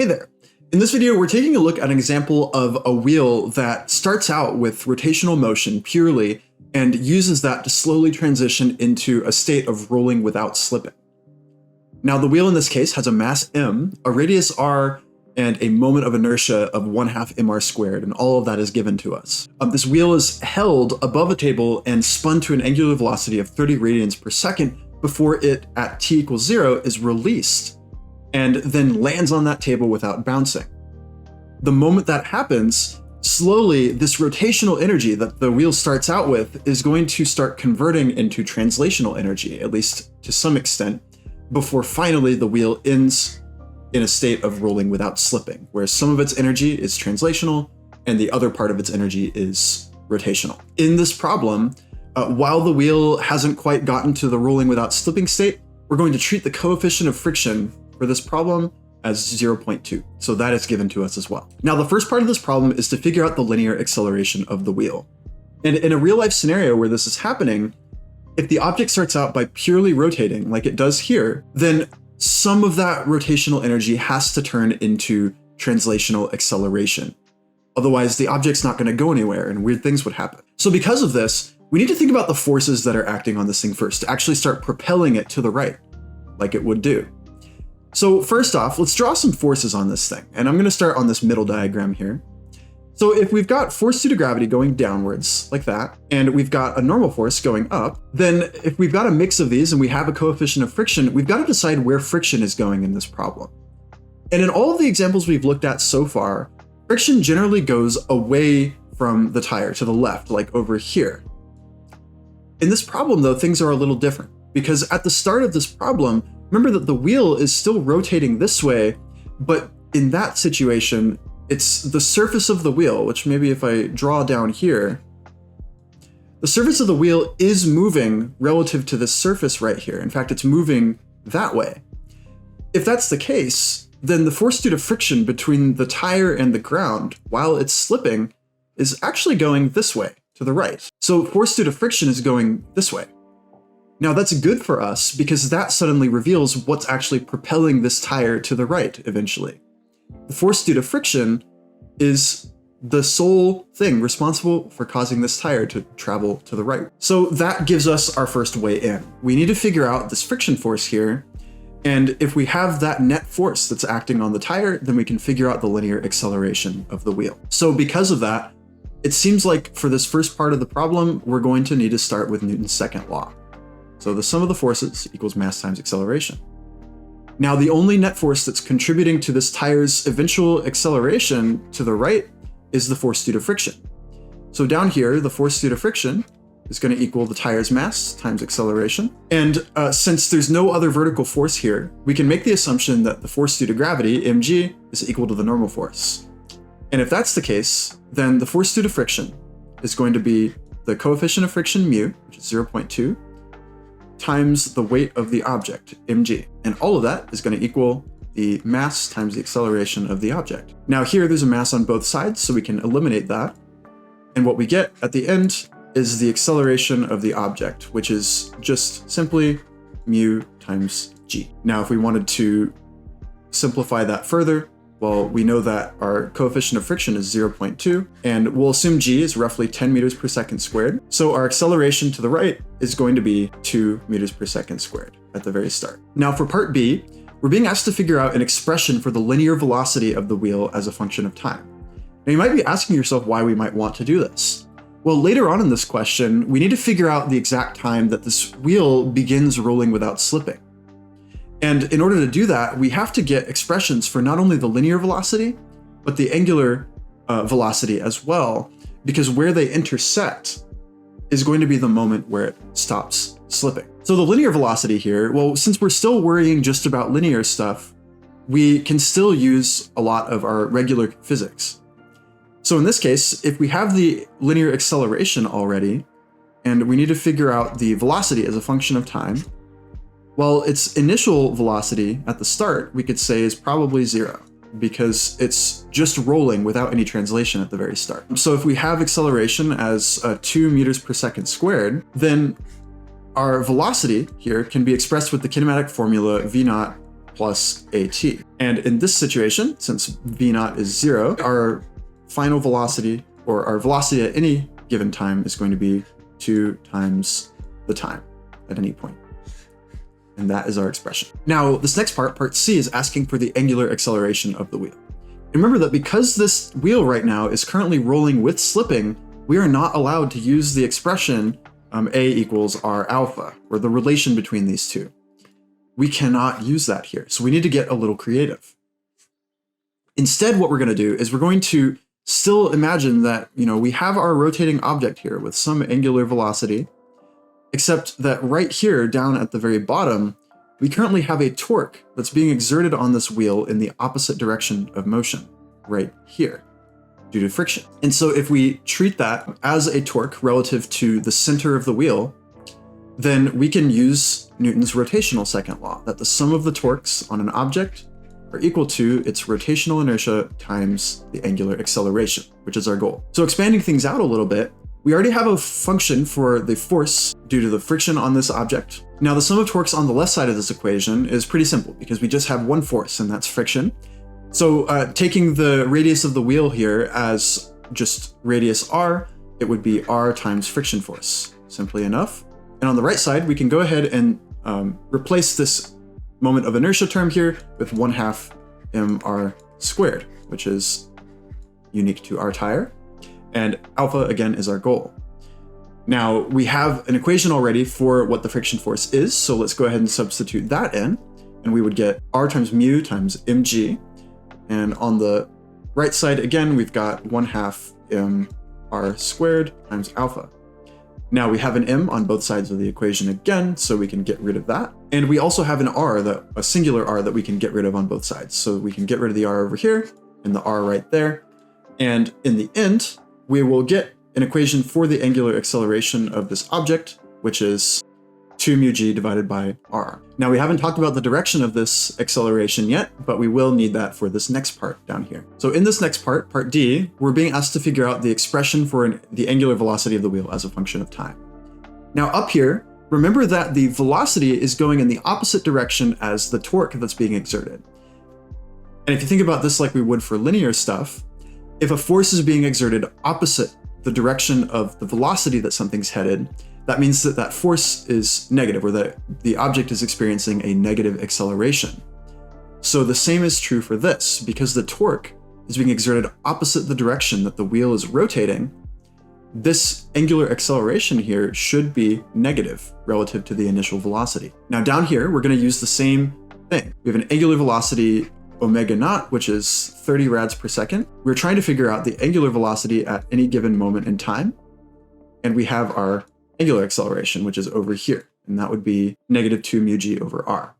Hey there. In this video, we're taking a look at an example of a wheel that starts out with rotational motion purely and uses that to slowly transition into a state of rolling without slipping. Now, the wheel in this case has a mass m, a radius r, and a moment of inertia of 1/2 mr squared, and all of that is given to us. This wheel is held above a table and spun to an angular velocity of 30 radians per second before it, at t equals 0, is released and then lands on that table without bouncing. The moment that happens, slowly this rotational energy that the wheel starts out with is going to start converting into translational energy, at least to some extent, before finally the wheel ends in a state of rolling without slipping, where some of its energy is translational and the other part of its energy is rotational. In this problem, while the wheel hasn't quite gotten to the rolling without slipping state, we're going to treat the coefficient of friction for this problem as 0.2. So that is given to us as well. Now, the first part of this problem is to figure out the linear acceleration of the wheel. And in a real life scenario where this is happening, if the object starts out by purely rotating like it does here, then some of that rotational energy has to turn into translational acceleration. Otherwise, the object's not going to go anywhere and weird things would happen. So because of this, we need to think about the forces that are acting on this thing first to actually start propelling it to the right, like it would do. So first off, let's draw some forces on this thing. And I'm going to start on this middle diagram here. So if we've got force due to gravity going downwards like that, and we've got a normal force going up, then if we've got a mix of these and we have a coefficient of friction, we've got to decide where friction is going in this problem. And in all of the examples we've looked at so far, friction generally goes away from the tire to the left, like over here. In this problem though, things are a little different because at the start of this problem, remember that the wheel is still rotating this way, but in that situation, it's the surface of the wheel, which maybe if I draw down here, the surface of the wheel is moving relative to this surface right here. In fact, it's moving that way. If that's the case, then the force due to friction between the tire and the ground while it's slipping is actually going this way to the right. So force due to friction is going this way. Now that's good for us because that suddenly reveals what's actually propelling this tire to the right eventually. The force due to friction is the sole thing responsible for causing this tire to travel to the right. So that gives us our first way in. We need to figure out this friction force here. And if we have that net force that's acting on the tire, then we can figure out the linear acceleration of the wheel. So because of that, it seems like for this first part of the problem, we're going to need to start with Newton's second law. So the sum of the forces equals mass times acceleration. Now, the only net force that's contributing to this tire's eventual acceleration to the right is the force due to friction. So down here, the force due to friction is going to equal the tire's mass times acceleration. And since there's no other vertical force here, we can make the assumption that the force due to gravity, mg, is equal to the normal force. And if that's the case, then the force due to friction is going to be the coefficient of friction mu, which is 0.2, times the weight of the object, mg. And all of that is going to equal the mass times the acceleration of the object. Now here there's a mass on both sides, so we can eliminate that. And what we get at the end is the acceleration of the object, which is just simply mu times g. Now if we wanted to simplify that further, well, we know that our coefficient of friction is 0.2, and we'll assume g is roughly 10 meters per second squared. So our acceleration to the right is going to be 2 meters per second squared at the very start. Now for part B, we're being asked to figure out an expression for the linear velocity of the wheel as a function of time. Now you might be asking yourself why we might want to do this. Well, later on in this question, we need to figure out the exact time that this wheel begins rolling without slipping. And in order to do that, we have to get expressions for not only the linear velocity, but the angular velocity as well, because where they intersect is going to be the moment where it stops slipping. So the linear velocity here, well, since we're still worrying just about linear stuff, we can still use a lot of our regular physics. So in this case, if we have the linear acceleration already, and we need to figure out the velocity as a function of time, well, its initial velocity at the start, we could say is probably 0 because it's just rolling without any translation at the very start. So if we have acceleration as 2 meters per second squared, then our velocity here can be expressed with the kinematic formula v naught plus at. And in this situation, since v naught is 0, our final velocity, or our velocity at any given time, is going to be 2 times the time at any point. And that is our expression. Now, this next part, part C, is asking for the angular acceleration of the wheel. And remember that because this wheel right now is currently rolling with slipping, we are not allowed to use the expression a equals r alpha, or the relation between these two. We cannot use that here, so we need to get a little creative. Instead, what we're going to do is we're going to still imagine that, we have our rotating object here with some angular velocity, except that right here down at the very bottom, we currently have a torque that's being exerted on this wheel in the opposite direction of motion, right here, due to friction. And so if we treat that as a torque relative to the center of the wheel, then we can use Newton's rotational second law, that the sum of the torques on an object are equal to its rotational inertia times the angular acceleration, which is our goal. So expanding things out a little bit, we already have a function for the force due to the friction on this object. Now, the sum of torques on the left side of this equation is pretty simple because we just have one force, and that's friction. So taking the radius of the wheel here as just radius r, it would be r times friction force, simply enough. And on the right side, we can go ahead and replace this moment of inertia term here with 1/2 mr squared, which is unique to our tire. And alpha, again, is our goal. Now, we have an equation already for what the friction force is, so let's go ahead and substitute that in, and we would get r times mu times mg. And on the right side, again, we've got 1/2 mr squared times alpha. Now we have an m on both sides of the equation again, so we can get rid of that. And we also have an r, a singular r, that we can get rid of on both sides. So we can get rid of the r over here and the r right there. And in the end, we will get an equation for the angular acceleration of this object, which is 2 mu g divided by r. Now, we haven't talked about the direction of this acceleration yet, but we will need that for this next part down here. So in this next part, part D, we're being asked to figure out the expression for the angular velocity of the wheel as a function of time. Now up here, remember that the velocity is going in the opposite direction as the torque that's being exerted. And if you think about this like we would for linear stuff, if a force is being exerted opposite the direction of the velocity that something's headed, that means that that force is negative, or that the object is experiencing a negative acceleration. So the same is true for this. Because the torque is being exerted opposite the direction that the wheel is rotating, this angular acceleration here should be negative relative to the initial velocity. Now down here, we're going to use the same thing. We have an angular velocity omega naught, which is 30 rads per second. We're trying to figure out the angular velocity at any given moment in time. And we have our angular acceleration, which is over here. And that would be -2 mu g over r.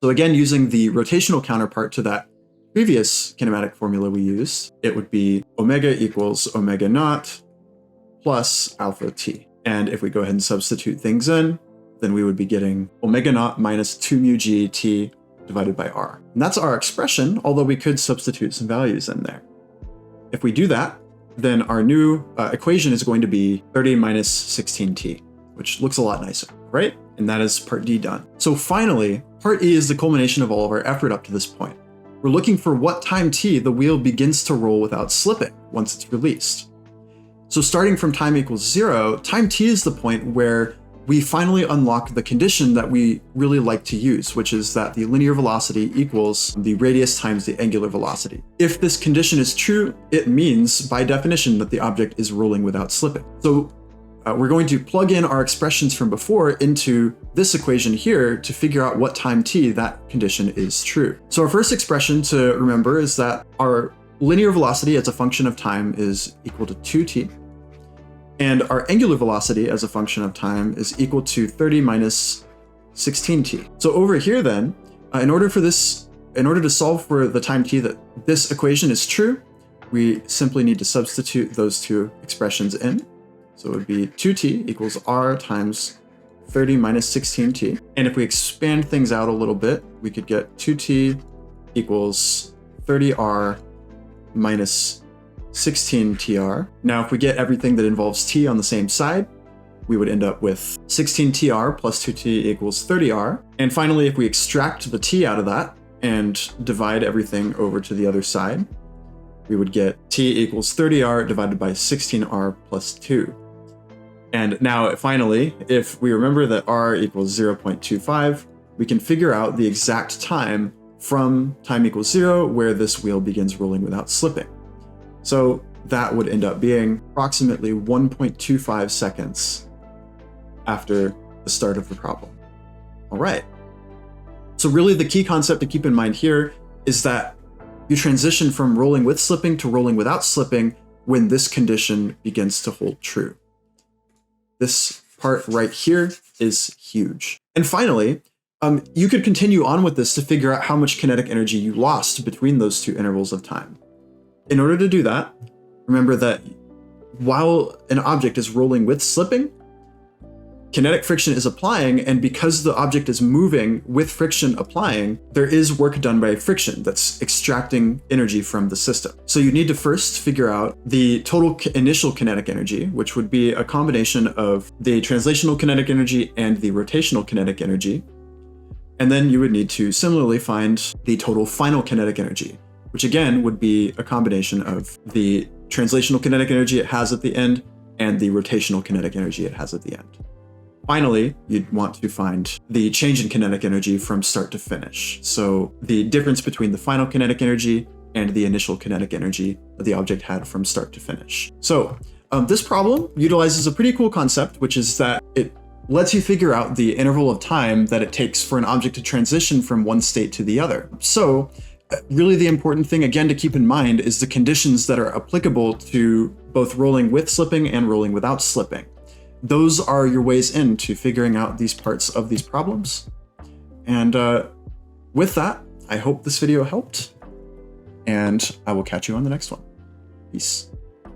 So again, using the rotational counterpart to that previous kinematic formula we used, it would be omega equals omega naught plus alpha t. And if we go ahead and substitute things in, then we would be getting omega naught minus 2 mu g t divided by r. And that's our expression, although we could substitute some values in there. If we do that, then our new equation is going to be 30 minus 16t, which looks a lot nicer, right? And that is part D done. So finally, part E is the culmination of all of our effort up to this point. We're looking for what time t the wheel begins to roll without slipping once it's released. So starting from time equals 0, time t is the point where we finally unlock the condition that we really like to use, which is that the linear velocity equals the radius times the angular velocity. If this condition is true, it means by definition that the object is rolling without slipping. So we're going to plug in our expressions from before into this equation here to figure out what time t that condition is true. So our first expression to remember is that our linear velocity as a function of time is equal to 2t. And our angular velocity as a function of time is equal to 30 minus 16t. So over here then, in order to solve for the time t that this equation is true, we simply need to substitute those two expressions in. So it would be 2t equals r times 30 minus 16t. And if we expand things out a little bit, we could get 2t equals 30r minus 16tr. Now, if we get everything that involves t on the same side, we would end up with 16tr plus 2t equals 30r. And finally, if we extract the t out of that and divide everything over to the other side, we would get t equals 30r divided by 16r plus 2. And now, finally, if we remember that r equals 0.25, we can figure out the exact time from time equals 0 where this wheel begins rolling without slipping. So that would end up being approximately 1.25 seconds after the start of the problem. All right. So really the key concept to keep in mind here is that you transition from rolling with slipping to rolling without slipping when this condition begins to hold true. This part right here is huge. And finally, you could continue on with this to figure out how much kinetic energy you lost between those two intervals of time. In order to do that, remember that while an object is rolling with slipping, kinetic friction is applying, and because the object is moving with friction applying, there is work done by friction that's extracting energy from the system. So you need to first figure out the total initial kinetic energy, which would be a combination of the translational kinetic energy and the rotational kinetic energy. And then you would need to similarly find the total final kinetic energy, which again would be a combination of the translational kinetic energy it has at the end and the rotational kinetic energy it has at the end. Finally, you'd want to find the change in kinetic energy from start to finish. So the difference between the final kinetic energy and the initial kinetic energy that the object had from start to finish. So this problem utilizes a pretty cool concept, which is that it lets you figure out the interval of time that it takes for an object to transition from one state to the other. So really the important thing, again, to keep in mind is the conditions that are applicable to both rolling with slipping and rolling without slipping. Those are your ways into figuring out these parts of these problems. And with that, I hope this video helped, and I will catch you on the next one. Peace.